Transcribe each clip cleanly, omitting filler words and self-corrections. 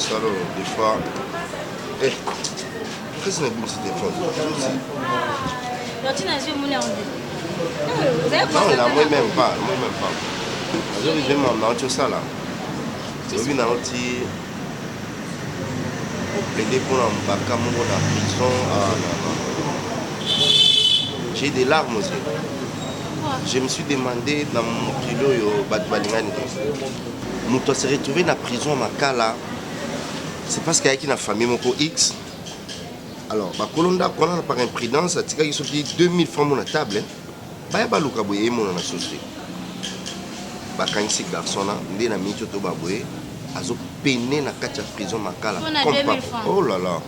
salaud, des fois. Eh, qu'est-ce que c'est que ce téléphone? Non, il a moi-même pas. Je vais m'emmener tout ça là. Je vais m'emmener plaider pour la prison. Ah non. J'ai des larmes aussi. Je me suis demandé dans mon kilo yo Batbalingani. Nous se retrouver dans la prison Makala. C'est parce qu'il y a une famille moko X. Alors, Bakolonda, quand on a par imprudence, il y a 2000 francs sur la table. Il y a des gens qui ont la société. Quand ces garçons-là, ils ont mis tout le monde, ils ont peiné dans la prison Makala. Oh là là.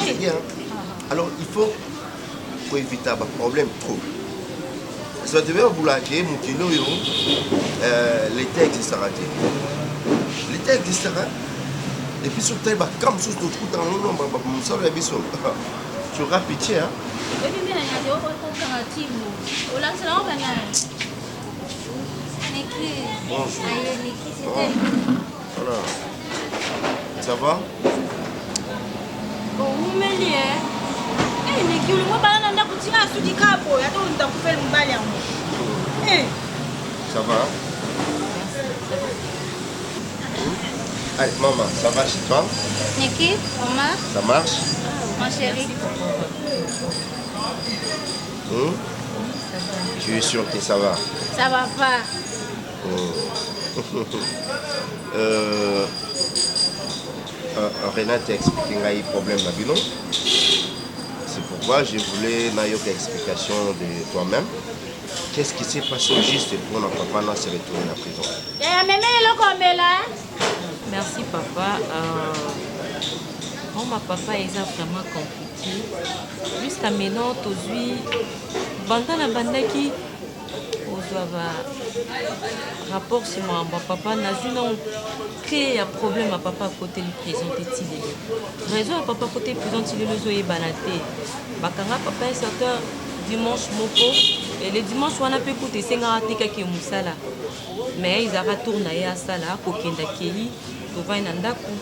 C'est bien. Alors, il faut éviter un problème trop. Ça devait vous laquer, mon kilo, l'été existera. L'été existera. Et puis sur terre, comme sur tout le temps, tu auras pitié. Hein? Bonjour. Voilà. Ça va? Ça va? Allez, maman, ça va chez toi? Niki, Omar. Ça marche? Mon chéri. Tu es sûr que ça va? Ça va pas. Renate t'a expliqué qu'il y a problème là, non? C'est pourquoi je voulais une explication de toi-même. Qu'est-ce qui s'est passé au juste pour notre papa là se retourner à la prison? Merci papa. Ma papa est vraiment compliqué. Jusqu'à maintenant, aujourd'hui, bandana bandaki, rapport sur mon papa n'a jamais créé un problème à papa côté de prison de raison à papa côté prison de zo et banaté. Bakanga papa est certain dimanche moko et le dimanche on a pu écouter 50 qui musala. Mais ils a retourné à sala pour kenda kei to va nandaku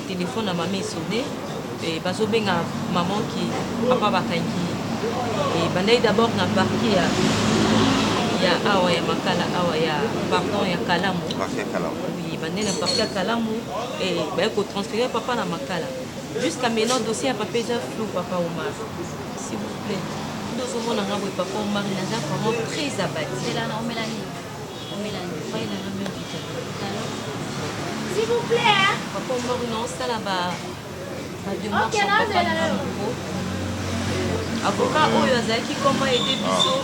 téléphone à maman sonné et bazo benga maman qui papa bakangi et bandai d'abord na parquet ya awa ya makala awa ya pardon ya kalamu oui bandai na parquet kalamu et ba ko transférer papa na makala jusqu'à maintenant dossier à papa déjà flou papa Omar s'il vous plaît nous sommes na ngabo papa Omar il est vraiment très abattu c'est là on Mélanie S'il vous plaît. Papa Omar non ça là-bas Ok, non, c'est là. avocat oyo azalaki comment aider biso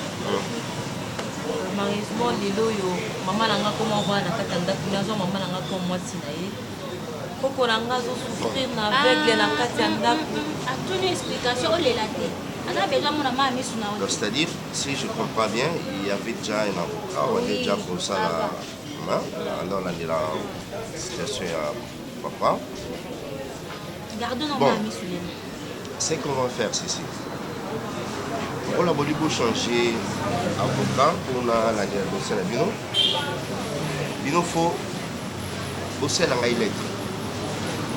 malheureusement lelo oyo mama nanga koma wana na kati ya ndako nazwa mama nanga koma mwasi na ye koko na nga azosouffrir na aveugle na kati ya ndako atuni explication olela te aza besoin mona mama misu na oyo. C'est-à-dire, si je comprends bien, il y avait déjà un avocat, on est déjà pour ça là. Alors on est là en situation à papa. Gardons nos bon, mamies sur les ce qu'on va faire, c'est ici. On a voulu changer avocat pour la dossier de Bino. Bino faut aussi la lettre.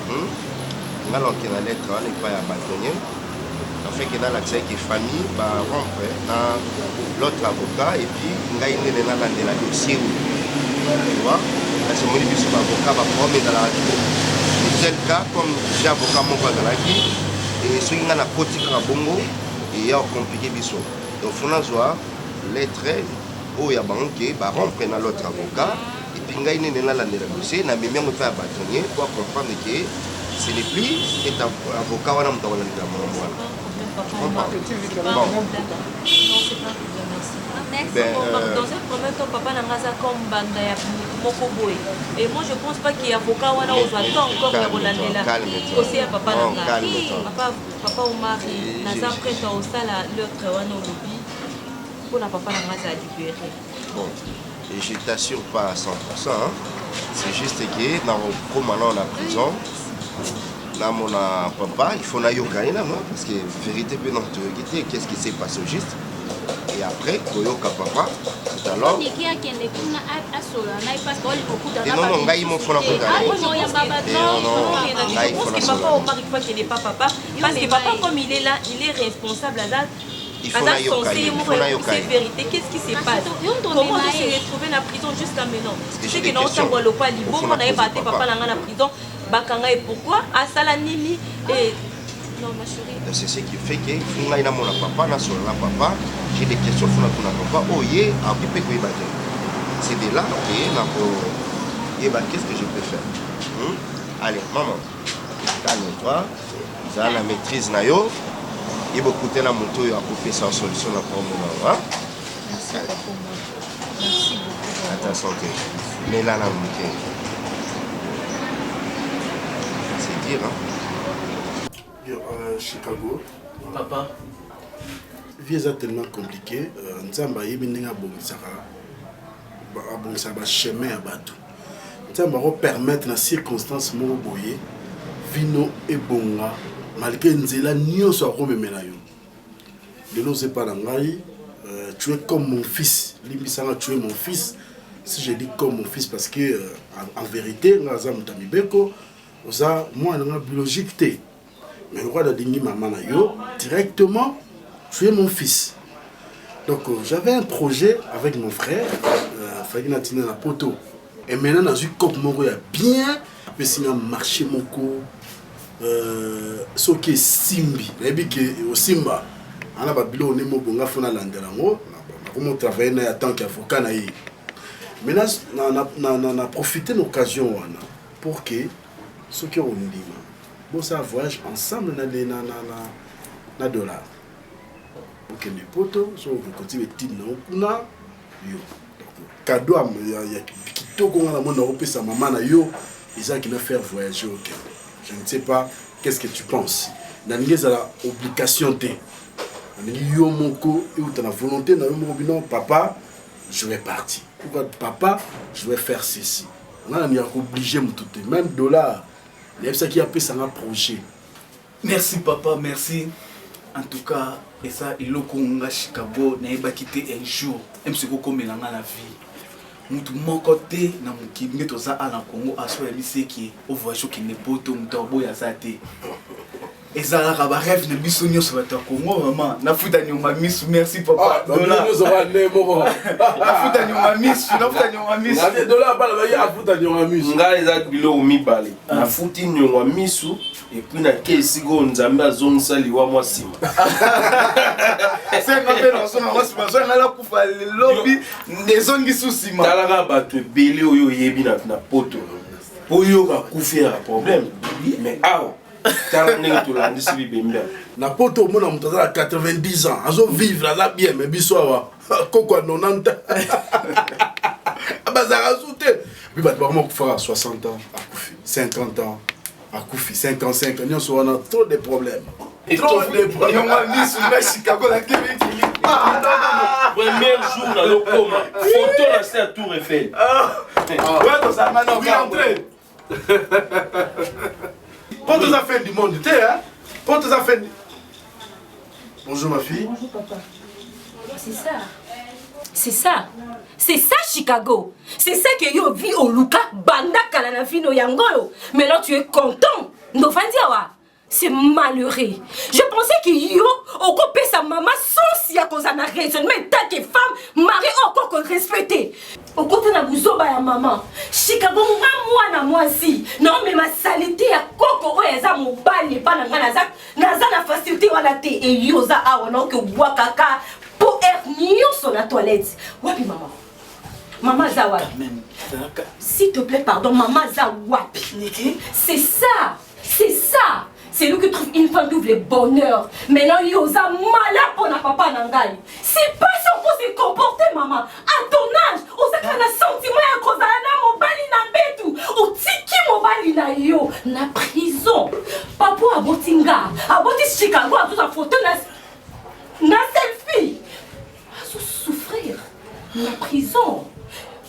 On a la lettre, on n'est pas à bâtonnier. En fait, il y a l'accès qui est famille, rompre l'autre avocat et puis on a la dossier. Tu vois? Parce que moi, je suis avocat, je suis dans la deuxième cas, comme j'ai avocat, je suis dans la vie. Et si on a la politique à Bongo, il y a compliqué. Donc, il faut avoir lettre où il y a banque, rompre l'autre avocat. Et puis, on a la dossier, on a même fait un bâtonnier pour comprendre que ce n'est plus cet avocat qui est dans la bon. Dans un premier temps, papa n'a pas comme banda mokoboy. Et moi, je pense pas qu'il y a avocat ou encore à Rolandela. Aussi à papa n'a papa Omar n'a pas prêt au sala l'autre wana au lobby pour la papa n'a pas libéré. Bon, et je t'assure pas à 100%. Hein. C'est juste que dans la prison. Là, mon papa, il faut la yoga, parce que vérité peut nous quitter. Qu'est-ce qui s'est passé au juste? Et après, Koyoka papa, tout à l'heure. Et non, non, Gaï, mon frère, Non, papa Omar, il faut qu'il n'est pas papa. Parce que papa, comme il est là, il est responsable à date. Il faut la yokai. C'est vérité. Qu'est-ce qui se passe? Comment on s'est retrouvé dans la prison jusqu'à maintenant? C'est que dans le temps, le pas libre, on avait battu papa dans la prison. Bakanga et pourquoi? À Salanini et. Non, ma chérie. C'est ce qui fait que Funga na mona papa, na sur la papa, j'ai des questions sur la papa. Oh, yé, à occupé quoi il c'est de là que qu'est-ce que je peux faire? Allez, maman, calme-toi. Ça la maîtrise na yo. Il beaucoup de la moto a coupé sans solution la problème. Merci beaucoup. Merci beaucoup. À ta santé. Mais là, la moto. C'est dire, hein? Chicago. Papa. Vie est tellement compliquée. Nzamba yebinga bon chemin à bateau. Nzamba va permettre dans circonstances mo boye vino et bonga malgré nzela nyonso akomemela yo. Lelo c'est pas ngai. Tu es comme mon fils. Limbisanga tu es mon fils. Si je dis comme mon fils parce que en vérité ngaza mutamibeko oza moi na biologique té. Mais le roi de Dingi maman yo directement, tu es mon fils. Donc j'avais un projet avec mon frère, Fagina Tina na poto. Et maintenant dans une cop moko ya bien, mais c'est un marché moko ce qui est Simbi, et que au Simba, on a babilo ne mo bonga fona landelango, comment travailler en tant qu'avocat na yi. Maintenant na profiter de l'occasion pour que ceux qui ont dit bon, ça voyage ensemble na dollar. Ok, mes potos, si on veut continuer à yo. Cadeau à kitoko na monde européen sa maman na yo, ils ont qui faire voyager au Kenya. Je ne sais pas qu'est-ce que tu penses. Dans la obligation de yo moko et tu as la volonté na yo moko papa, je vais partir. Pourquoi papa, je vais faire ceci. On a obligé me tout même dollar. Il y a qui appelle ça un projet. Merci papa, merci. En tout cas, et ça, il a Chicago, n'a pas quitté un jour. Même si vous comme dans la vie. Mutu mon côté, na mukimbe toza ala Congo aso ya biseki au voyage qui n'est pas tout mutobo ya zate. Et ça la ba rêve de biso nyoso ba Congo maman. Na futa nyoma misu, merci papa. Dollar nyoso ba ne moko. Na futa nyoma misu, na futa nyoma misu. Na dollar ba la ya futa nyoma misu. Nga ezak bilo mibale. Na futi nyoma misu et puis na kesi go nzambe azongisa liwa mwa sima. C'est ngapé na soma mwa sima, so ngala kufa lobby ndezongi susima. Talaka bato ebele oyo yebi na poto. Oyo ka kufi na problème. Mais awa tala ndenge tolandisi bibembe. Na poto mona mutu azala 90 ans, azo vivre aza bien mais biso awa koko 90. Abazara zute. Puis bato vraiment kufara 60 ans, akufi 50 ans. À Koufi, 55 ans, on a trop de problèmes. Et trop de problèmes. Premier jour dans le coma, photo restée à Tour Eiffel. Porte aux affaires du monde, tu sais, hein? Porte aux affaires. Bonjour ma fille. Bonjour papa. C'est ça. C'est ça. C'est ça Chicago. C'est ça que yo vit au Luka banda kalana vino yangoyo. Mais là tu es content. Novandiawa. C'est malheureux. Je pensais que yo occupé sa maman sans si à cause d'un raisonnement tant que femme mariée encore qu'on respecté. Au côté na buzoba ya maman. Chicago moi na moi si. Non mais ma saleté ya koko eza mobali pa na ngana na facilité wala te et yo za awa non que bois kaka pour être sur la toilette. Wapi maman. Maman Zawapi. S'il te plaît, pardon, maman Zawapi. C'est ça. C'est ça. C'est lui qui trouve une femme qui ouvre le bonheur. Maintenant, il y a malade pour notre papa Nangai. C'est pas ça qu'on se comporter, maman. À ton âge, on s'est un sentiment à cause de la mobali na betu. Ou tiki mobali na yo. Na prison. Papa a botinga. A botis Chicago a tout sa photo na selfie. A souffrir. Na prison.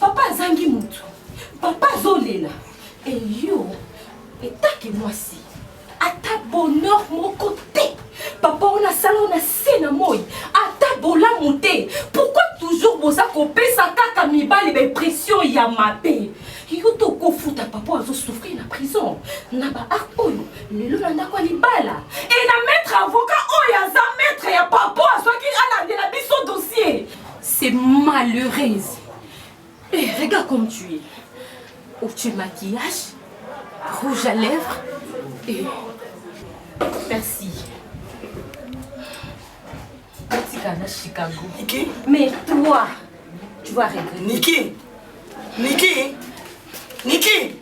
Papa Zangi Moutou. Papa Zolela. Et yo. Et t'as que moi si. À ta bonheur mon côté. Papa on a salon na scène moi. À ta bola monté. Pourquoi toujours bosa kopé sa kaka mibali be pression ya mabe? Yo to ko futa papa azo souffrir na prison. Na ba akoyo, lelo nanda kwa libala. Et na maître avocat oya za maître ya papa azo ki ala de la biso dossier. C'est malheureuse. Eh, regarde comme tu es. Où tu maquillage, rouge à lèvres et... Merci. Merci Kana Chicago. Niki? Mais toi, tu vas regretter. Niki? Niki? Niki?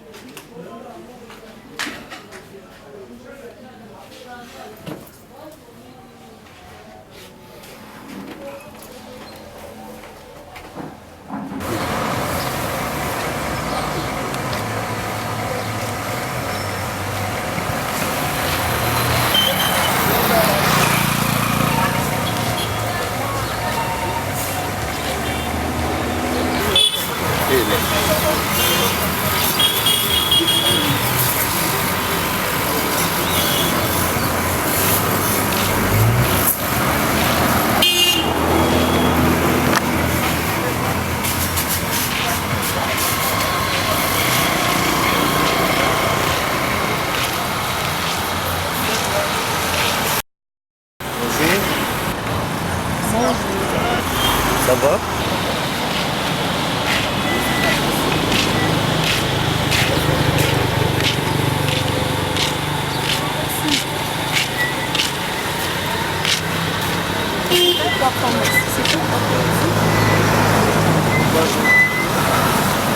Ça va?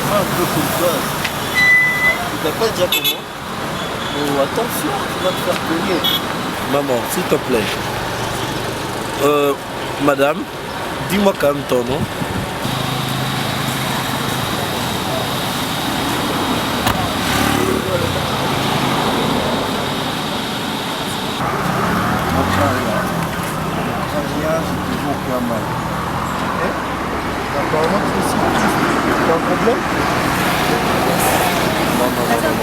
Un peu comme ça. Tu t'as pas déjà comment? Oh, attention, tu vas te faire cogner. Maman, s'il te plaît. Madame, dis-moi quand même ton nom. C'est toujours pas mal. Apparemment, tu as un problème? Non, attends.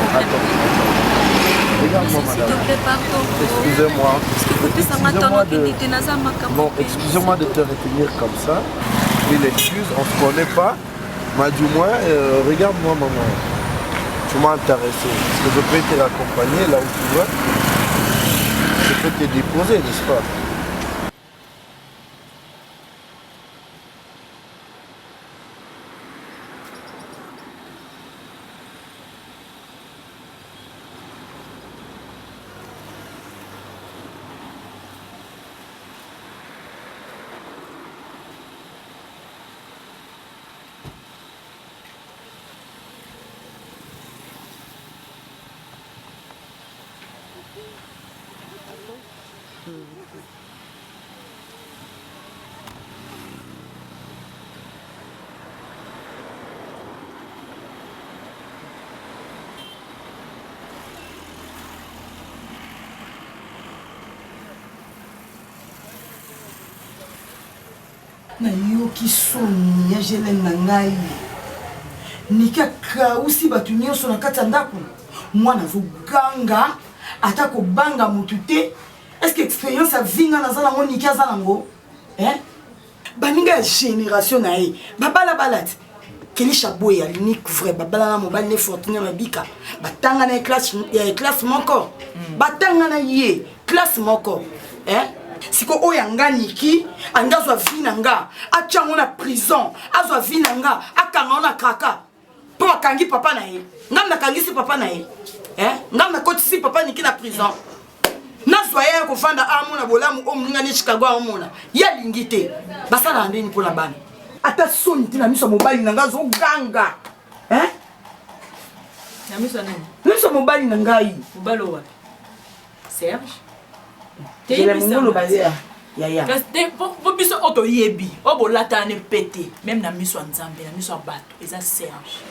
Regarde-moi, madame. S'il te plaît, pardon. Excusez-moi. Bon, excusez-moi de te retenir comme ça. Mille excuses, on se connaît pas. Mais du moins, regarde-moi, maman. Tu m'as intéressé. Est-ce que je peux te raccompagner là où tu vas? Je peux te déposer, n'est-ce pas? nayoki soni ya jelene na ngai Niki akausi batu nyonso na kati ya ndako mwana azoganga ata kobanga mutu te. Est-ce que expérience ya vinga naza nango Niki aza nango baninga ya génération na ye babala balati Kelisha boya ni vrai babala na mobali ne fortune mabika batanga na classe moko batanga na ye classe moko siko oyanga Niki angazwa vina nga achango na prison azwa vina nga akanga na kaka po akangi papa na ye ngam na kangisi papa na ye ngam na kotisi papa Niki na prison nazwa ye ko fanda amuna bolamu omninga ni Chicago amuna ya lingite basala ndeni pona bana ata soni tina miso mobali na nga zo ganga na miso nani miso mobali na ngai mobali wa Serge Tele mungolo bazia ya po biso oto yebi obolata ne pété même na miso nzambe na miso bato eza Serge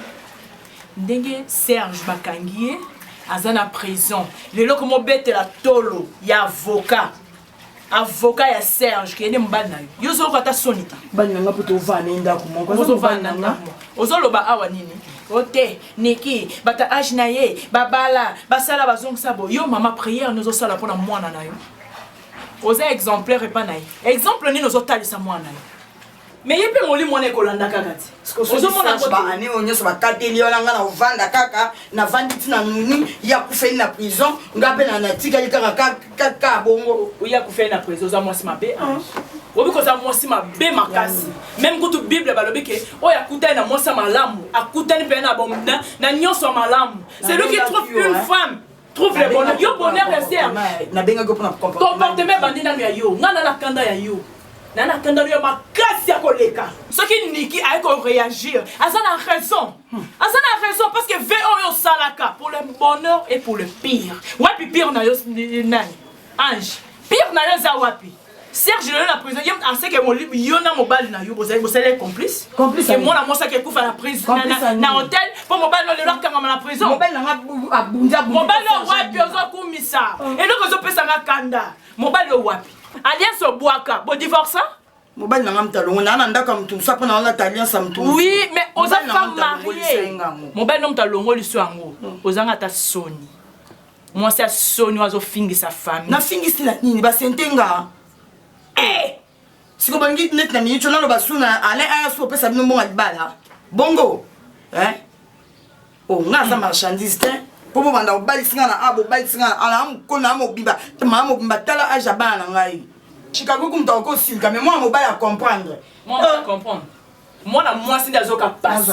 ndenge Serge bakangie aza na prison lelo ko mobetela tolo ya avocat ya Serge qui est mbana yo zo kata sonita bani nga poto vana ndako moko zo vana nga ozoloba awa nini ote Niki bata age na ye babala basala bazongisa bo yo mama prière nous osala pona mwana na yo oza exemplaire epa na ye exemple nini ozotalisa mwana ye mais ye mpe moli mwana ekolanda kaka ti ozomona baane oyo nyonso bakateli yo nanga na ovanda kaka navandi ntina nini ya kufeli na prison nga mpe natikali kaka bongo oya kufeli na prison oza mwasi mabe obi koza mwasi mabe makasi même kutu bible balobi ke oyo akutani na mwasi malamu akutani mpe na nyonso ya malamu c'est lui qui trouve une femme trouve le bonheur yo bonheur ya nabengaki mpona comportement bandi nano ya yo nga na kanda ya yo nana kanda yo makasi ya koleka soki niki aye ko réagir aza na raison parce que ve oyo salaka pour le bonheur et pour le pire wapi pire na yo nani ange pire na yo za wapi Serge le la prison yem ase ke mo yo na mobile na yo bozali complice et moi la mosa ke kufa na prison na hôtel pour mobile no le lokanga na prison mobile na abunja mobile wapi ozo kumisa et donc ozo pesa nga kanda mobile wapi alliance obwaka bo divorce mobile na ngamta longo na ndaka mtu sapo na la alliance mtu oui mais oza femme mariée mobile no mta longo liso yango ozanga ta soni moi c'est soni wazo fingisa famille na fingisi la nini ba sentenga siko bangi net na minute na lo basuna ale aso pesa bino mbonga libala bongo nga za marchandise te po bo banda obali singa na abo bali singa ala mkona mobimba te mama mobimba tala aja bana ngai Chicago kumta ko silka mais moi mobile à comprendre moi la moi si d'azo capable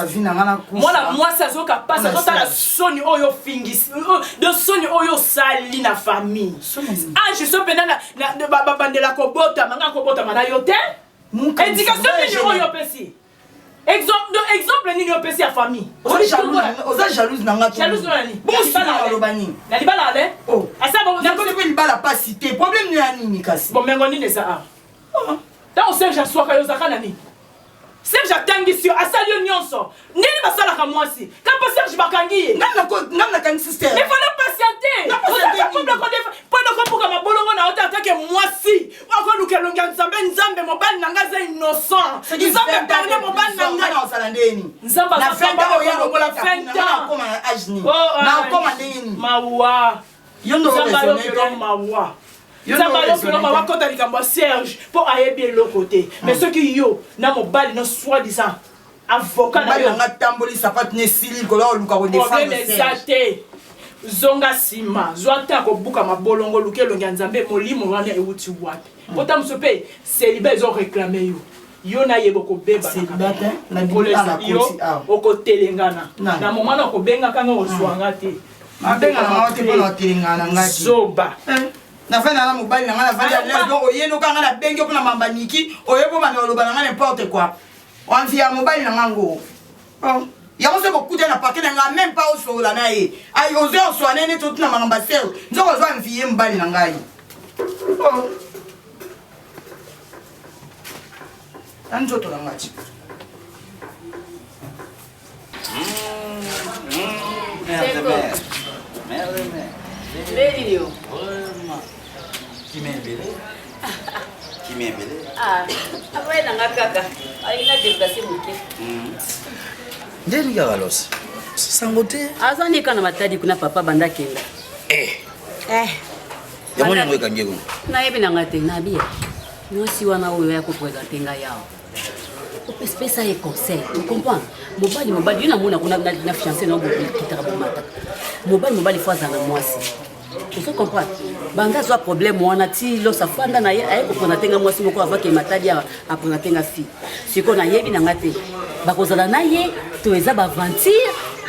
moi la moi ça zo capable ça la soni oyo fingis de soni oyo sali na famille je suis pendant na bandela ko bota manga ko bota mana yote éducation ni oyo pesi exemple ni yo pesi à famille oza jalouse nanga jalouse nani bon ça na lobani na libala ale asa bon na ko libala pas cité problème ni ani kasi bon mengo ni ça dans Serge Aswaka yo zakana ni Serge atangisi asali nyonso nini basala ka mwasi kapa Serge bakangi ngana kan sister il faut patienter pendant ko puka mabolongo na ota atake mwasi wako lukelonga nzambe mobile nanga za innocent nzambe pardon mobile nanga na osala ndeni nzambe na fenta oyo la fenta koma ajni na koma ndeni mawa yondo yo mawa Nzamba wakota likambo Serge pour aller bien l'autre côté mais ceux qui yo na mobile na soi-disant avocat na yo nga tamboli sapat ne sili ko la luka ko défendre Serge zonga sima zwata ko buka mabolongo lukelo nzambe molimo wana ewuti wapi pota msope célibataire zo réclamer yo na yebo ko beba célibataire na bolesa yo oko telengana na moment na ko benga kanga oswanga te mabenga na mawate ko na telengana ngati zoba na fana na mobile na ngana vandi les donc oyeno kanga na bengi ko na mambaniki oyebo bana oloba na ngana n'importe quoi on via mobile na ngango ya mose beaucoup de na paquet na même pas au sola na ye ay ozo soane ne tout na mangamba sel nzoko zo mfie mobile na ngai anjo to na ngati merde Léo. Qui m'a embellé Après, il a déplacé mon pied. Ndeni kalosi sangote Azani kana matadi kuna papa banda kenda. yango nyango ekangi kuna Na yebi na ngate na bia. Nosi wana oyo ya ko présenter nga yao. Pesa et conseil, tu comprends? Mobile, il y a una fiancée non qui t'a mata. Mobile fois dans le mois si. Tu comprends? Banga soit problème wana ti lo safanda na ye ay ko na tenga mwasi moko avant que matadi a prendre tenga fi. Si ko na yebi na ngate. Ba ko zala na ye to eza ba aventure,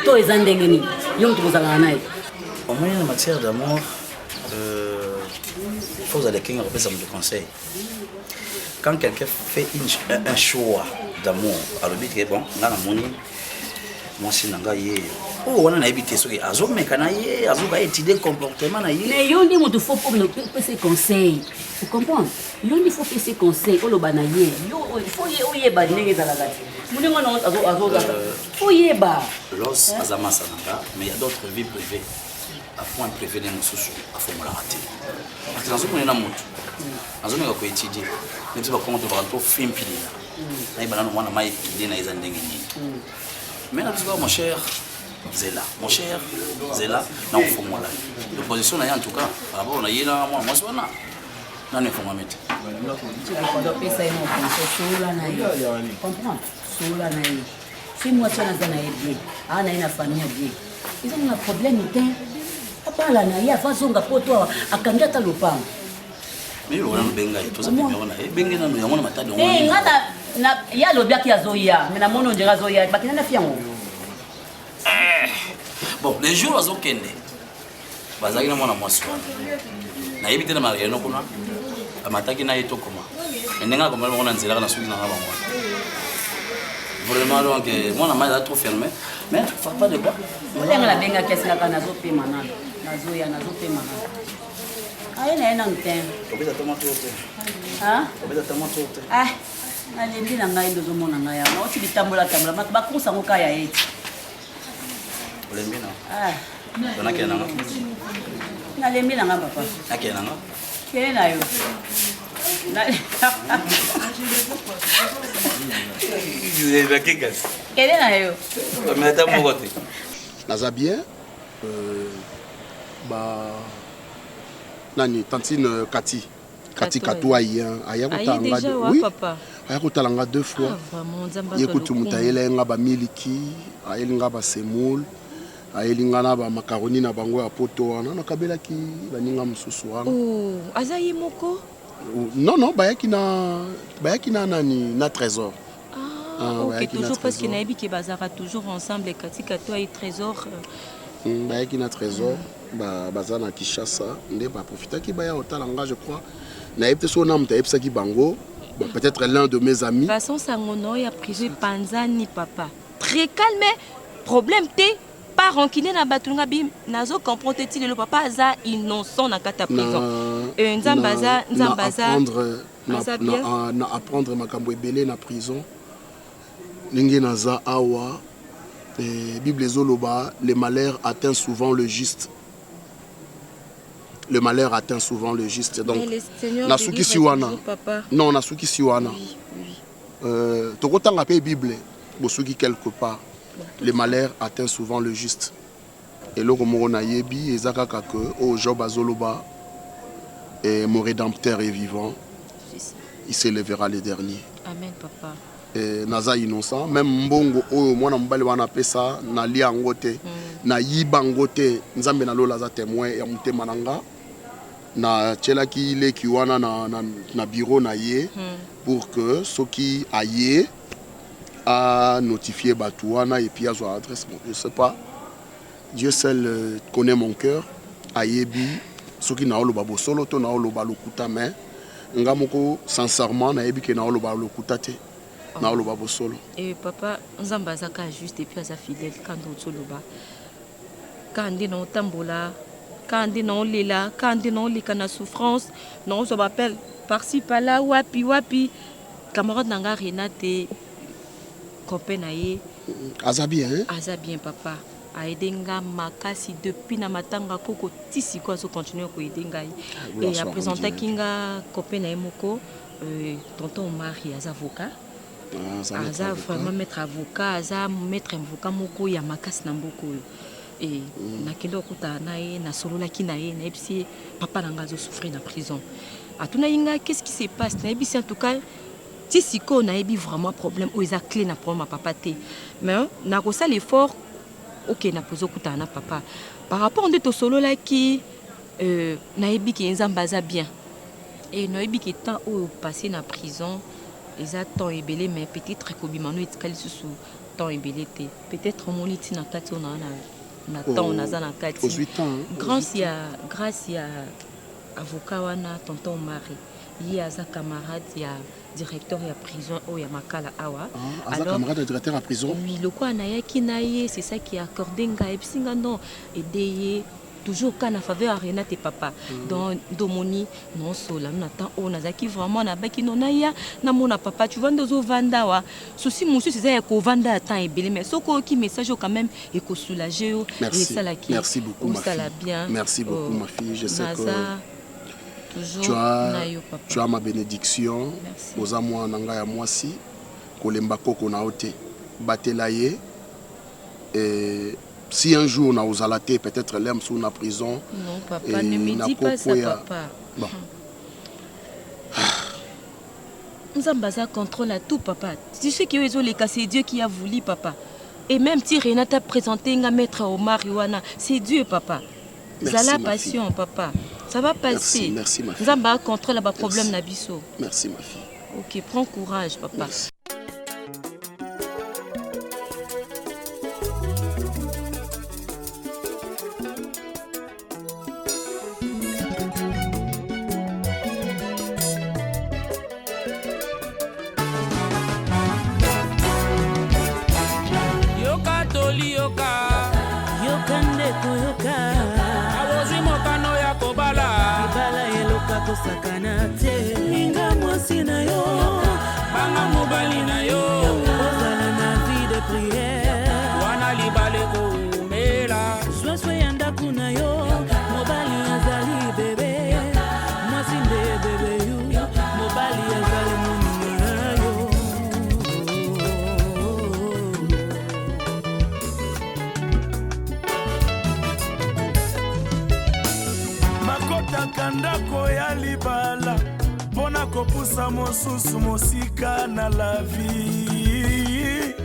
to eza ndenge ni. Yom to zala na ye. Au moins en matière d'amour il faut aller quelqu'un repère de conseil. Quand quelqu'un fait un choix d'amour, alors dit bon, nga na moni moi si nanga ye. Oh, on a évité ce que azo mekana ye, azo ba étudier comportement na ye. Mais yo ndi mutu faut pour ses conseils. Tu comprends? Yo ndi faut ses conseils, o lo bana ye. Yo faut ye ba ndenge za la gati. Muni ngona azo faut ye ba. Los azama sananga, mais il y a d'autres vies privées. À point privé de mususu, à fond la rater. Parce que dans ce qu'on est dans moto. Dans un ko étudier. Ne tu vas comment te voir trop film pili. Na ibana no mwana mai kidi na iza ndenge ni. Mais là tu vois mon cher Zela, na fond moi là. De position na en tout cas, par rapport na yela moi sona. nani efonga mete topesa ye mokonso sola na ye comprendre sola na ye si mwasi wana aza na ye bien aa na ye na famille ya bien ezanga problème te apala na ye avazonga po to akangi ata lopango meyelo wana nobenga ye toza pemero na ye ebenge nano yango na matadi nga ye alobiaki azoya me namoni ondenge azoya bakenda na fi yango bon les jours azokende bazalaki na mwana mwasi wana nayebi te na mariano kuna amataki na ye tokoma ndenge akomali bango na nzelaka na soki nanga bango vraiment donc mwana mai aza trop fermé mais fa pas de quoi ndenge nabengaki asingaka nazopema nano nazoya nazopema nano aye na ye nanu te obeza tomato te obeza tomato te nalembi na ngai nde ozomona ngai yawa naoti litambola bakursango ka ya eti olembi na nakele nanga nalembi na nga papa nakele nanga kele na yo kele na yo meta moko te naza bien nani tantine kati katwai aya kotalanga 2 fois ye kutu mutu ayelenga bamiliki ayelinga basemoule ayelinga na bamakaroni na bango ya poto wana nakabelaki baninga mosusu wana aza ye moko non bayaki na nani na trésor ok toujours parce que nayebi ke bazaka toujours ensemble katika toi et trésor bayaki na trésor baza na Kinshasa nde baprofitaki baya otalanga je crois nayebi te so na mutu ayebisaki bango peut-être l'un de mes amis façon sangono ya privé panzani papa très calme problème te pas rancunier na batunga bim nazo comprendre ti le papa aza innocent na kata prison nzambaza na apprendre makambo ebele na prison ningi naza awa Bible ezoloba le malheur atteint souvent le juste. Le malheur atteint souvent le juste. Donc, nasuki siwana. Non, nasuki siwana. Tokotanga pe Bible, bosuki quelque part. Le malheur atteint souvent le juste. Et là, comme on a yebi, ezakaka que au Job azoloba, et mon rédempteur est vivant. Il s'élèvera le dernier. Amen, papa. Naza innocent même mbongo oyo mwana mobali wana pesa na lia ngote na yiba ngote nzambe na lola za témoin ya mutema nanga na tchelaki leki wana na bureau na ye pour que soki aye a notifier batu wana et puis a son adresse je sais pas Dieu seul connaît mon cœur ayebi soki na oloba bosolo to na oloba lokuta mais ngamoko sincèrement na yebi ke na oloba lokuta te. Et papa, nzamba zaka juste et puis aza fidèle quand on soloba. Quand on non tambola, quand on non lila, quand on non likana souffrance, non on m'appelle par-ci par-là wapi. Camarade nanga Renate copain naie. Aza bien papa. Aidenga makasi depuis na matanga koko tisi quoi so continuer ko aidenga. Et à présenter kinga copain naie moko tonton mari az avocat. Aza vraiment maître avocat, aza maître avocat moko ya makasi na mboko et na kendo kuta nae na solo la kinae na epsi papa nanga zo souffrir na prison. Atuna inga qu'est-ce qui se passe na epsi en tout cas ti siko na ebi vraiment problème ou eza clé na problème papa te. Mais na ko ça l'effort OK na pozo kuta na papa. Par rapport de to solo la ki na ebi ki nzambaza bien. Et na ebi ki temps ou passé na prison ils attendent ébélé mais peut-être que bimano etikali susu temps ébélé te peut-être mon iti na kati on na temps on a na kati grâce ya avocat wana tonton mari il a sa camarade ya directeur ya prison o ya makala awa alors camarade directeur à prison oui le quoi na yaki na ye c'est ça qui a accordé nga epsinga non aider toujours quand na faveur arena tes papa dans domoni non sola na temps on a zaki vraiment na baki nona ya na mona papa tu vois ndozo vanda wa souci monsieur c'est ça ko vanda temps ebele mais soko ki message quand même et ko soulager et ça la qui merci beaucoup ma fille merci beaucoup ma fille je sais que tu as ma bénédiction aux amours nanga ya mwasi kolemba koko na ote batela ye et si un jour on a aux alatés peut-être l'aime sous la prison non papa ne me dis pas ça papa bon Nzambaza contrôle à tout, papa. Tu sais que c'est Dieu qui a voulu, papa. Et même si Renata t'a présenté un maître Omar Yoana, c'est Dieu, papa. Zala passion, papa. Ça va passer. Merci, ma fille. Nzamba contrôle le problème Nabiso. Merci, ma fille. Ok, prends courage, papa. Merci. Sakana te ninga mwasi na yo banga mobali na yo ozala na vie de prière wana libale ko mela swaswe ya ndaku na yo mobali azali bebe mwasi nde bebe yu mobali azali moninga na yo makotaka ndako ya libala mpona kopusa mosusu mosika na la vie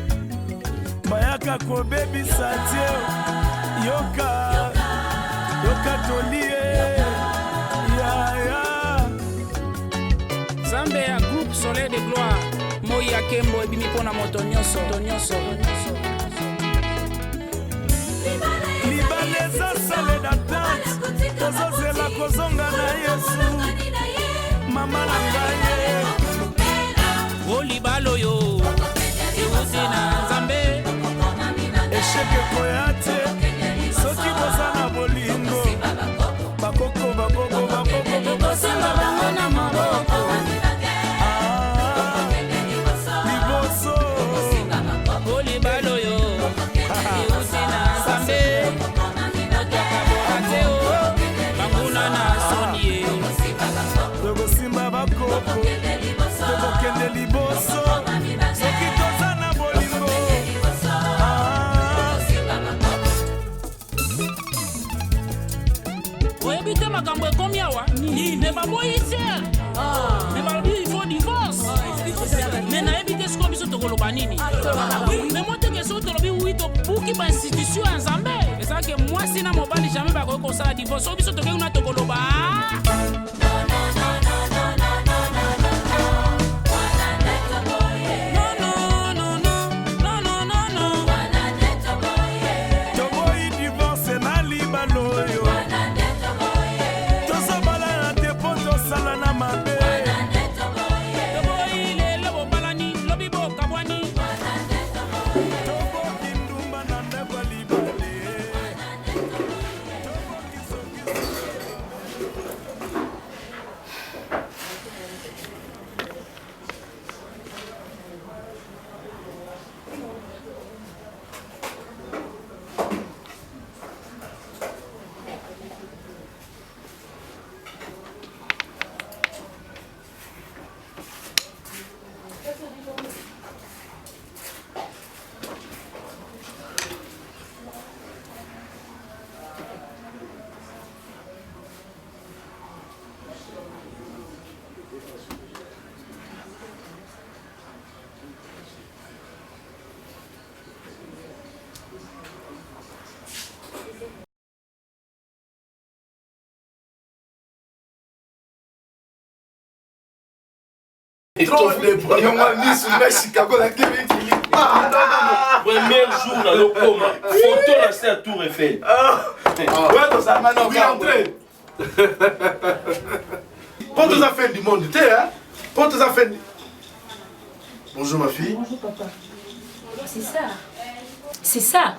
bayaka kobebisa tie yoka tolie ya Zambe ya groupe Soleil de Gloire Moya Kembo ebimi mpona moto nyonso libala eza sale datante tozozela kozonga na Yesu mama na ngai o libala oyo ewuti na Nzambe esheke koya te soki boza na bolingo bakoko bokosimba bango na maboko liboso o libala oyo ewuti na Nzambe moto akabola te o banguna na soni tokosimba bakoko tokokende liboso soki toza na bolingo oyebi te makambo ekomi awa me baboyi te me balobi il faut divorce me nayebi te sikoyo biso tokoloba nini me moteke soki tolobi wi tobuki bainstitution ya Nzambe ezalaki mwasi na mobali jamais bakoki kosala divorce soki biso tokei kuna tokoloba toboyi divorce na libala oyo tozobala na te mpo tosala na mabe toboyi lelo bobalani lobi bokabwani toboki ndumba na ndako ya libale Premier jour dans le coma, photo là c'est à Tour Eiffel. Ouais, ça m'a oui, entré. Pour tes affaires du monde, tu sais, hein? Pour tes affaires. Bonjour ma fille. Bonjour papa. C'est ça. C'est ça.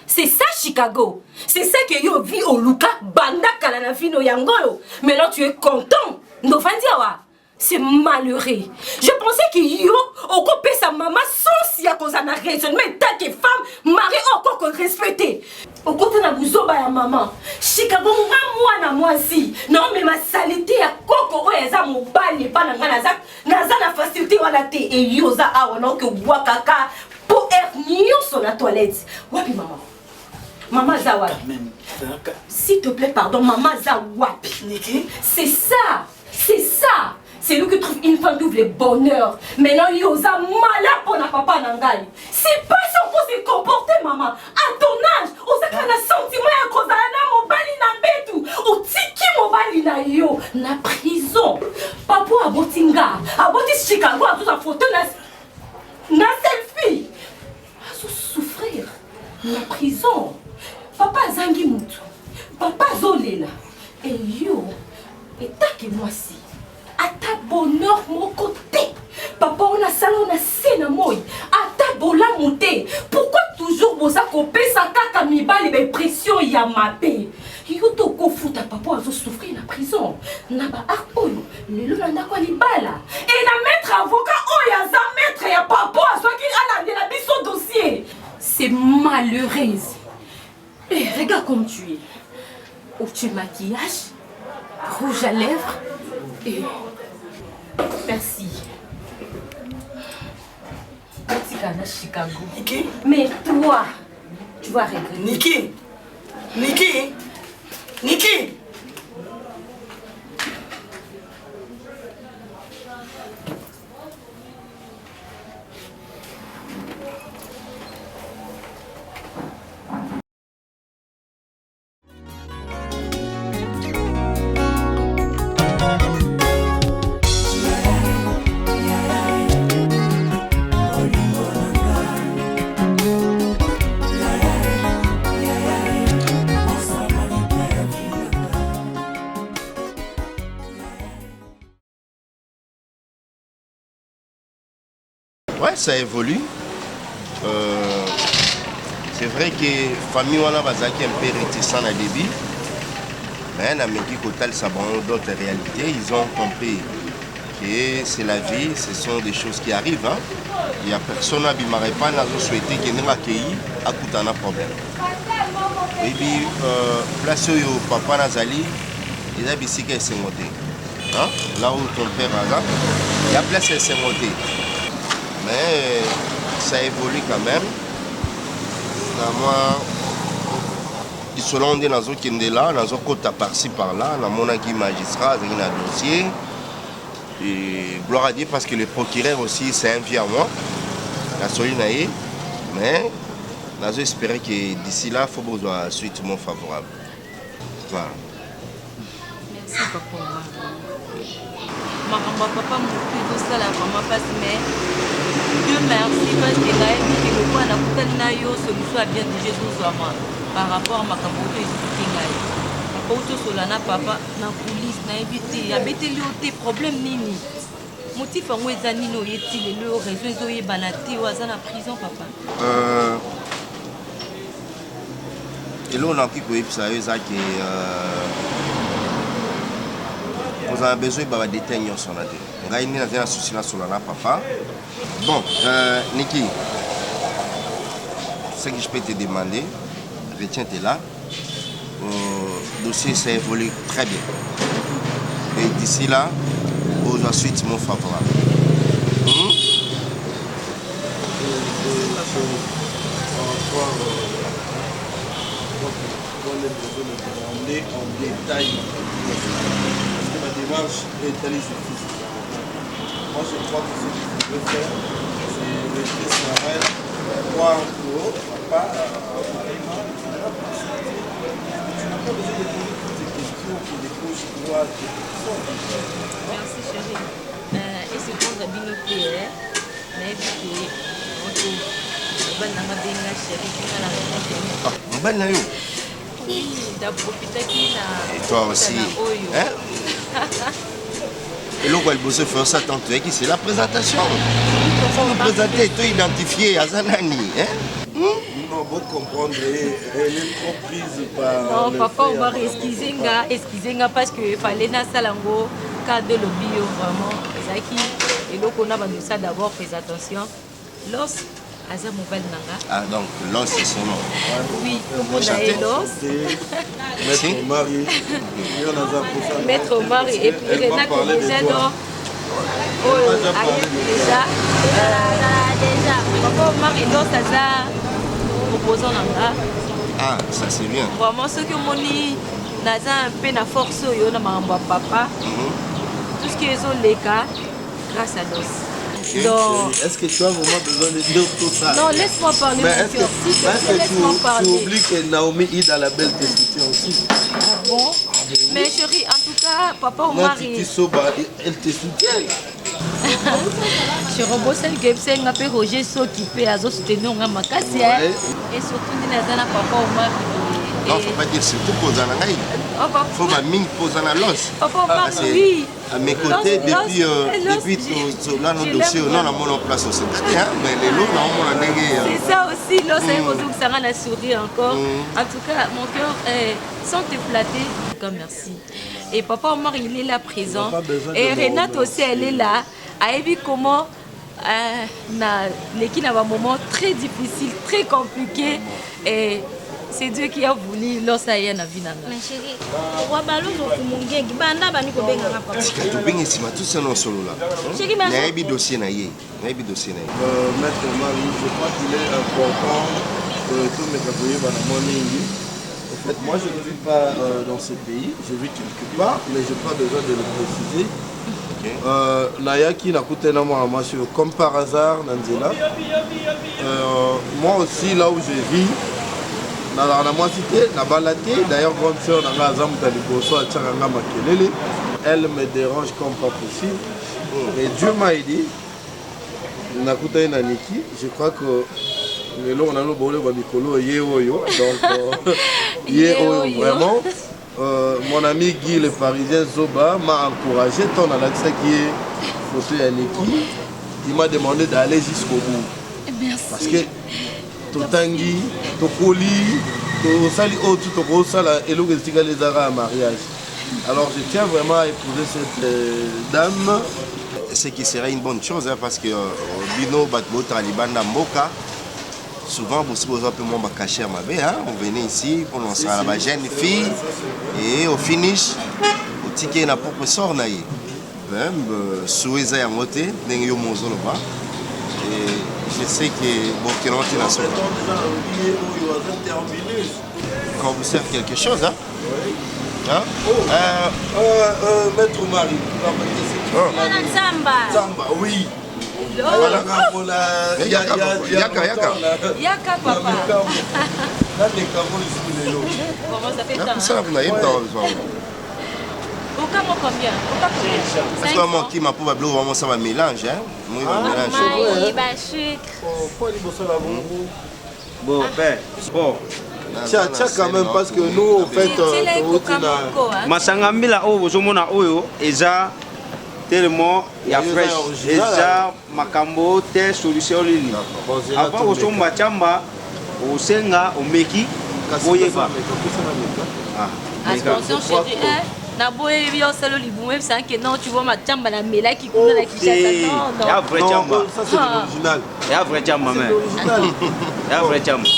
C'est ça Chicago. C'est ça que yo vit au Luka banda kala na fino yangoyo. Mais là tu es content. No fandiawa. C'est malheureux. Je pensais que yo occupé sa maman sans si à cause d'un raisonnement tant que femme mariée encore qu'on respecte. Au côté na buzoba ya maman. Chicago moi na moi si. Non mais ma saleté ya koko oeza mobali pa na ngana zak naza na facilité wala te et yo za awa na ke bois kaka pour nyo sur la toilette. Wapi maman. Maman za wapi. S'il te plaît pardon maman za wapi. C'est ça. C'est ça. C'est lui qui trouve une femme qui ouvre le bonheur. Maintenant, il osa malheur pour na papa nangai. C'est pas ça qu'on s'est comporté, maman. À ton âge, osa kana sentiment ya kozala na mobali na betu. Otiki mobali na yo na prison. Papa abotinga, aboti Chicago a tout sa photo na selfie. Azo souffrir na prison. Papa azangi mutu. Papa zolela. Et yo, et taki moi si. À ta bonheur mon côté. Papa on a salon na sena moi. À ta bola monté. Pourquoi toujours bosa kopé sa kaka mibali be pression ya mabe. Yo to ko futa papa azo souffrir na prison. Na ba akoyo, lelo na ndako libala. Et na maître avocat oya za maître ya papa azo ki ala de la biso dossier. C'est malheureuse. Et regarde comme tu es. Où tu maquillage, rouge à lèvres et... Merci. Petit canard Chicago. Niki? Mais toi, tu vas regretter. Niki? Niki? Niki? Ouais, ça évolue. C'est vrai que la famille wana bazaki un peu réticent au début. Mais na meki kotal sabon d'autres réalités, ils ont compris que c'est la vie, ce sont des choses qui arrivent. Hein. Il n'y a personne qui m'a pas souhaité qu'il n'y ait accueilli à tout un problème. Et puis, place où papa Nazali, il a dit qu'il s'est monté. Là où ton père a, il y a place où s'est monté. Mais ça évolue quand même. Moi, selon des nazo qui est là, nazo côté par-ci par-là, na mona qui magistrat, il y a un dossier. Et gloire à Dieu parce que le procureur aussi c'est un vieux à moi. La solinaïe. Mais nazo espérer que d'ici là, il faut besoin suite mon favorable. Voilà. Merci papa. Maman papa m'a tout ça là vraiment passe mais Dieu merci parce que là il le point la coutelle na yo solution a bien déjà Zouama par rapport à ma capote expliquer ngai papa auto solana papa na police na éviter abete lioté problème nini motif en ezani no yeti le raison ezo yebana te waza na prison papa et là on a qui peut ça que vous avez besoin de détenir son adé. On a un souci sur la papa. Bon, Niki, ce que je peux te demander, retiens-toi là. Le dossier s'est évolué très bien. Et d'ici là, vous avez suite mon favorable. En détail. La démarche est allée suffisante. Moi je crois que ce qu'il veut faire, c'est rester serein, croire au papa. Tu n'as pas besoin de poser toutes ces questions qui déposent droit de merci chérie. Et c'est pour la binopière, mais puis on va bien chérie qui va la réponse. Oui, et toi aussi. Hein? Et là, elle bosse faire ça tant que c'est la présentation. Il faut me présenter et tout identifier à Zanani. Non, vous comprendre, elle est trop prise par. Non, papa, on va excuser parce qu'il fallait na salango, cadre de l'obio vraiment. Et donc, on a vendu ça d'abord, fais attention. L'os. Aza mobile nanga. Ah donc l'os c'est son nom. Oui, on a l'os. Maître Omari. Maître Omari et puis Renato déjà donc. Oh, déjà. Papa Omari l'os aza proposant nanga. Ah ça c'est bien. Vraiment ce que moni naza un peu na force yo na mamba papa. Tout ce soki ezoleka grâce à Dos. Donc, est-ce que tu as vraiment besoin de dire tout ça? Non, laisse-moi parler. Mais est-ce que tu oublies que Naomi Ida la belle te soutient aussi? Ah bon? Mais chérie, en tout cas, papa Omar... Elle te soutient. Je reboselle que c'est un peu Roger Soki peut à soutenir un makasi et surtout nous avons papa Omar. Non, faut pas dire surtout poser la ngaï. Faut ma mine poser la losse. Papa Omar, oui. À mes côtés depuis tout là nos dossiers non la mon place au secrétaire mais les lots là on a négé. C'est ça aussi là c'est pour que ça rend la sourire encore. En tout cas mon cœur sans te flatter. Merci. Et papa Omar il est là présent et Renate aussi elle est là. Aïbi comment l'équipe a un moment très difficile, très compliqué et c'est Dieu qui a voulu lorsqu'il y a une vie. Ma chérie, roi ballon au Mungé, banda bani ko benga papa. Tu benga si ma tout ça non solo là. Chérie, ma chérie. Dossier na yé. Dossier na yé. Maître Marie, je crois qu'il est important que tout mes capoyers va dans mon ligne. En fait, moi je ne vis pas dans ce pays, je vis quelque part, mais je n'ai pas besoin de le préciser. Nayaki Nakute Namohamashu, comme par hasard, Nanzela. Moi aussi, là où je vis, dans la cité, dans la balade, d'ailleurs, grande soeur, dans la Zam Taliboso, à Tchanganga Makelele, elle me dérange comme pas possible. Et Dieu m'a aidé. Nakute Naniki, je crois que. On a le bolé Mikolo, Yeoyo, donc Yeoyo vraiment. Mon ami Guy, le Parisien Zoba, m'a encouragé, ton Alexa qui est Fossé Yaniki, il m'a demandé d'aller jusqu'au bout. Merci. Parce que Totangi, Tokoli, Tosali, tout au Sala, et l'eau qui les aras à mariage. Alors je tiens vraiment à épouser cette dame. Ce qui serait une bonne chose, hein, parce que Bino Batbo Taliban Namboka. Souvent, vous avez un peu moins caché à ma vie. On venait ici, on lançait à la jeune fille et au finish, au ticket n'a pas pour sort. Même, souhaité à monter, et je sais que bon, que l'on est là. Quand vous servez quelque chose, hein? Maître Marie, Samba. Oui. Yaka papa. Comment ça fait tant? Ça vous n'avez pas besoin. Au cas combien? Parce que moi qui m'a pas vraiment ça va mélanger, hein? Moi il va sucre. Bon, ben, bon. Tiens, quand même, parce que nous, en fait, Masangambila, oh, Zomona Oyo, Eza, tellement, il y a fresh, Eza, Makambo, te solution lili. Avant, au Somba Chamba, au Senga, au Meki, au Yeba. Attention, chérie, na boye bio salo libu même ça que non tu vois ma chamba la mela qui coule la Kinshasa non. Ya vrai chamba. Ça c'est l'original. Ya vrai chamba même. Ya vrai chamba.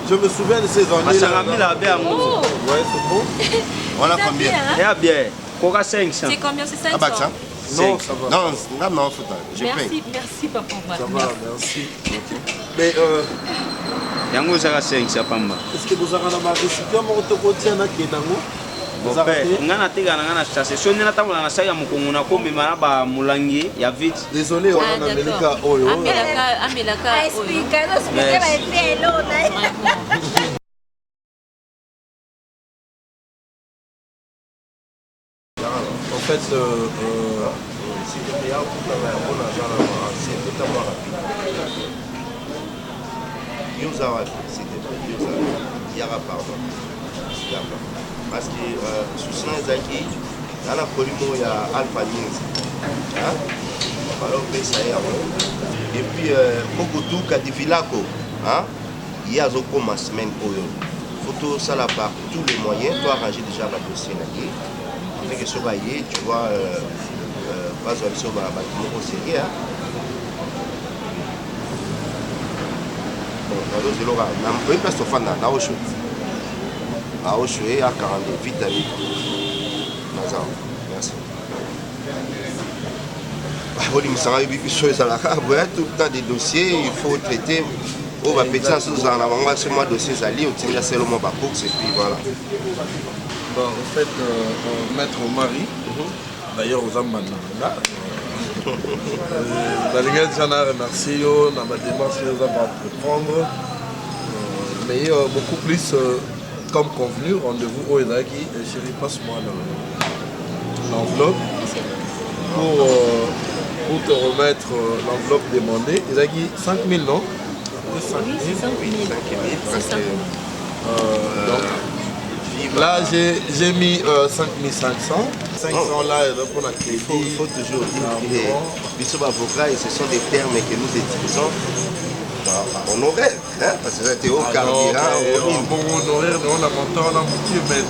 Je me souviens de ces années. Masangambila bien mon. Ouais, c'est bon. On a combien? Ya bien. Coca 500. C'est combien? C'est 500. Ah bah ça. Non, ça va. Non, faut pas. Merci papa. Ça va, merci. Mais yango zaka 500 pamba. Est-ce que vous avez un récipient mon autocontien na kenango? Ngana tega na ngana station soni na tabola na saya mukongo na komema na ba mulangi ya vite. Désolé on a melika oyo. Amelaka explica no explica vai pelo né. En fait si tu regardes tout la on a genre c'est totalement rapide. Yozawa, c'était Yozawa. Yara pardon. Parce que sous Zaki, dans la polimo il y a Alpha News. Alors et puis beaucoup tout Kadivilako, il y a Zoko ma semaine Oyo. Photo ça là par tous les moyens, toi arranger déjà la dossier là. Avec ce baillet, tu vois pas sur la bâtiment au série. Bon, alors je l'aura. On peut pas se faire na au show. À Oshué, à 42, vite d'aller. Merci. Tout le temps des dossiers, il faut traiter. On va péter en sous en avant, c'est moi dossier Zali, on tient seulement ma course et puis voilà. Bon, en fait, Maître Marie, d'ailleurs aux Ambananga. Nalinga déjà na remercier yo na ma démarche aux Ambananga entreprendre. Mais beaucoup plus comme convenu, rendez-vous au Ezaki. Chérie, passe-moi l'enveloppe pour te remettre l'enveloppe demandée. Ezaki 5 000, non? Oui, c'est 5 000. Là, j'ai mis 5 500. 500 là, pour la crédit. Il faut toujours dire que les avocats, ce sont des termes que nous utilisons honoraire, hein, parce que c'était au carburant. Bon honoraire, on a monté, on a monté, mais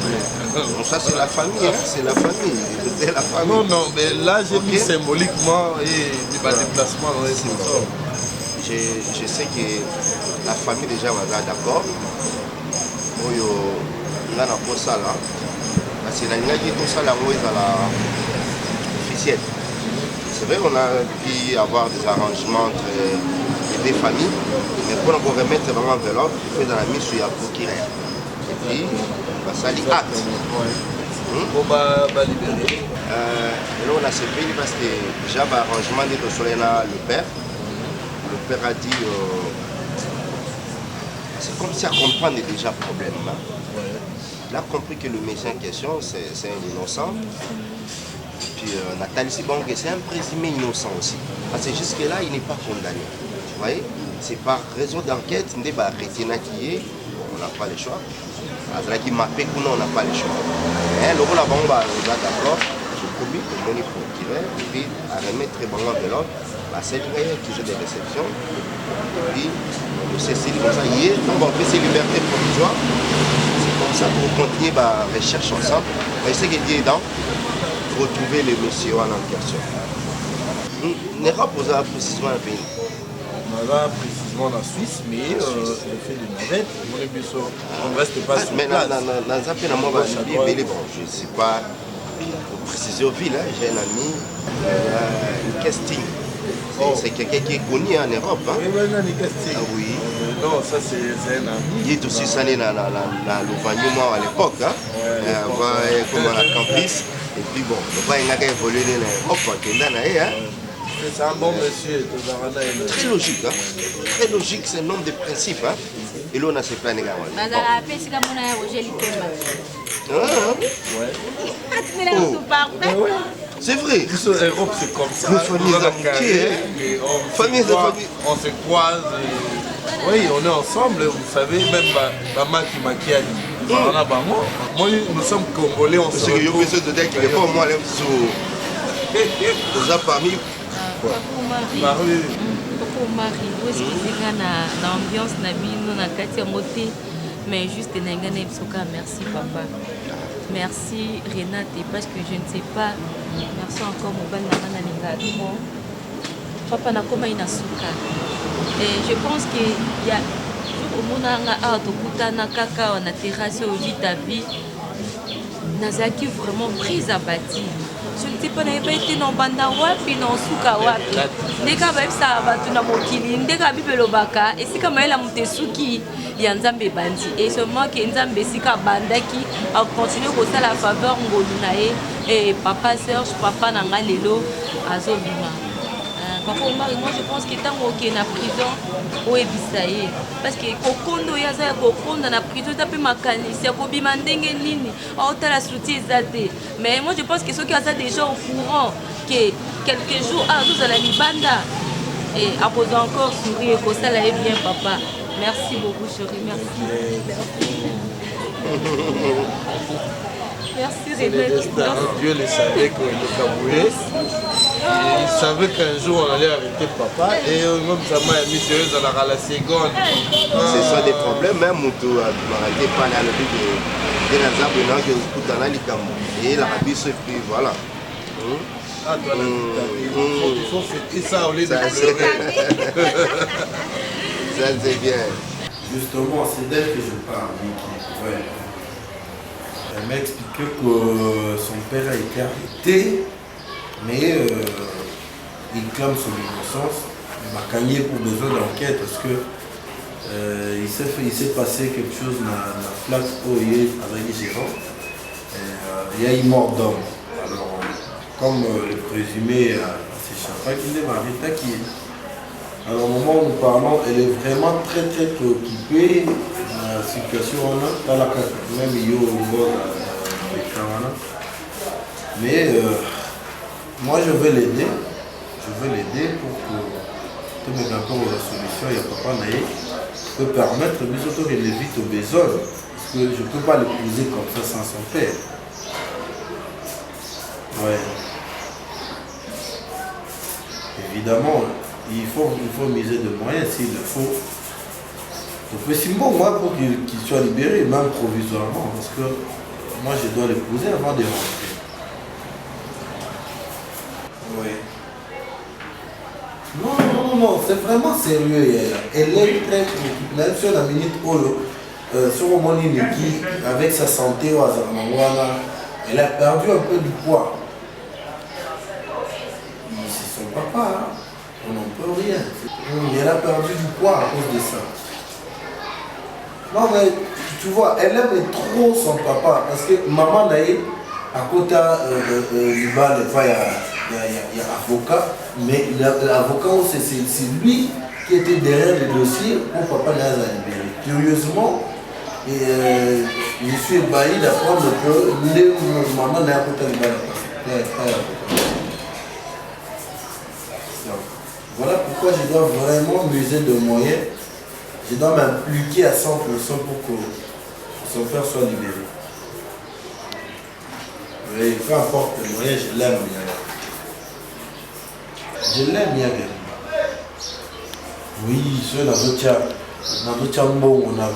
ça c'est la famille, hein, c'est la famille. C'est la famille. Non, non, mais là j'ai mis symboliquement et des déplacements dans les sponsors. Je sais que la famille déjà va d'accord. Là, on a ça là. Parce que tout ça là, officiel. C'est vrai qu'on a pu avoir des arrangements entre des familles, mais pour nous remettre vraiment enveloppe, il faut dans la mise sur la procureur. Et puis, ça dit acte. On va libérer. Là, on a ce pays parce que déjà, l'arrangement de le père. Le père a dit, c'est comme si on comprend déjà le problème. Hein. Il a compris que le médecin en question, c'est un innocent. Puis Nathalie Sibon, c'est un présumé innocent aussi. Parce que jusque-là, il n'est pas condamné. Vous voyez, c'est par raison d'enquête, on n'a pas le choix. On n'a pas le choix. Mais le rôle on va d'accord, je commis, on est procureur, et puis à remettre très bon enveloppe, c'est vrai qu'ils ont des réceptions. Et puis, c'est comme ça, hier, on va faire ces libertés provisoires. C'est comme ça pour continuer la recherche ensemble. Mais je sais qu'il est dans retrouver les messieurs en question. N'est pas posé précisément un pays. Précisément en Suisse, mais on fait des navettes, on ne reste pas sur place. Mais je ne sais pas préciser au ville, j'ai un ami, un casting. C'est quelqu'un qui est connu en Europe. Hein? Oui, non, ça c'est un ami. Il est aussi salé dans le à l'époque, hein? Comme à la campus. Et puis bon, il a évolué dans l'Europe. C'est un bon monsieur. Très logique, hein? Très logique, c'est un homme de principe. Hein? Et là, on a ses plans également. C'est vrai. L'Europe, c'est comme ça. On se croise. Oui, on est ensemble. Vous savez, même maman qui maquille. Moi, nous sommes Congolais. On se retrouve. L'ambiance mais juste merci papa. Merci Renate parce que je ne sais pas. Merci encore papa na koma inasuka. Et je pense que il y a au monanga autokutana kaka on a terrassé au vite à vie. Nazaki vraiment prise à bâtir. Je ne sais pas, n'avais pas été dans Banda wapi, dans Souka wapi. Dès que ça va, tu n'as pas kili, dès que tu as baka, et c'est comme elle a monté Souki, il y a un Nzambe bandi. Et seulement que Nzambe Sika Banda qui a continué à faire la faveur Ngolunae, et papa Serge, papa Nangalelo, Azobima. Papa Omar, moi je pense que tant qu'il est en prison, au Ebisaye. Parce que Kokondo, il y a ça, Kokondo dans la prison, tu peux m'accaler, c'est Kobima Ndenge Nini, tu as la soutien Zate. Mais moi je pense que ceux qui ont ça déjà au courant, que quelques jours, nous allons aller Banda. Et à poser encore sourire, que ça allait bien, papa. Merci beaucoup, chérie, merci. Merci, René. Dieu le savait qu'on était caboué. Il savait qu'un jour on allait arrêter papa et même ça m'a mis sérieuse à la seconde. C'est ça des problèmes, même Moutou a arrêté par là le but de la Zabouina qui est tout dans la et la rabisse et puis voilà. Ah, toi, il faut fêter ça au lieu de pleurer. Ça c'est bien. Justement, c'est d'elle que je parle, Niki. Ouais. Elle m'a expliqué que son père a été arrêté, mais il clame son innocence. Il m'a cagné pour besoin d'enquête parce que il s'est passé quelque chose dans la place où il est avec les gérants. Il y a une mort d'homme. Alors, comme le présumé s'échappa, qui est Marita qui est. Alors au moment où nous parlons, elle est vraiment très très préoccupée de la situation dans la même yo au niveau de Kawana. Mais moi je veux l'aider. Je veux l'aider pour que tout mes rapports à la solution, il y a papa Naïe, peut permettre de nous vite au besoin. Parce que je ne peux pas l'épouser comme ça sans son père. Ouais. Évidemment, il faut miser de moyens s'il le faut. Donc, c'est bon, moi, pour qu'il soit libéré, même provisoirement, parce que moi, je dois l'épouser avant de rentrer. Oui. Non, c'est vraiment sérieux. Elle est très préoccupée. Même sur la minute où, sur le moment avec sa santé, elle a perdu un peu du poids. C'est son papa, hein. On n'en peut rien. Elle a perdu du poids à cause de ça. Non, mais tu vois, elle aime trop son papa parce que maman Naïe, à côté du bal, il y a avocat, mais l'avocat, c'est lui qui était derrière le dossier pour papa Naïe à libérer. Curieusement, je suis ébahi d'apprendre que maman Naïe à côté du bal. Voilà pourquoi je dois vraiment muser de moyens. Je dois m'impliquer à 100% pour que son père soit libéré. Mais peu importe le moyen, je l'aime bien. Je l'aime bien. Oui, je la bon, on a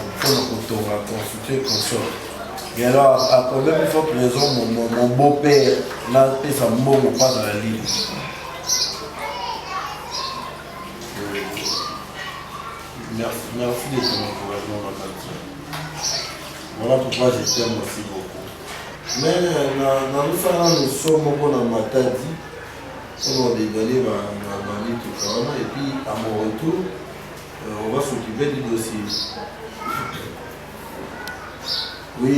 consulté comme ça. Et alors, après même une fois présent, mon beau-père, là, ça me pas dans la ligne. Merci de ton encouragement, ma tante. Voilà pourquoi je t'aime aussi beaucoup. Mais nous sommes dans ma tante, on va dégaler ma mamie tout ça. Et puis à mon retour, on va s'occuper du dossier. Oui,